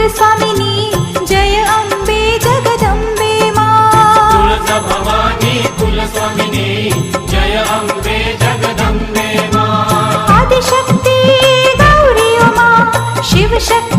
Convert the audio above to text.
कुलस्वामिनी जय अम्बे जगदम्बे मा तुळजा भवानी कुलस्वामिनी जय अम्बे जगदम्बे मा आदिशक्ती गौरी उमा शिवशक्ती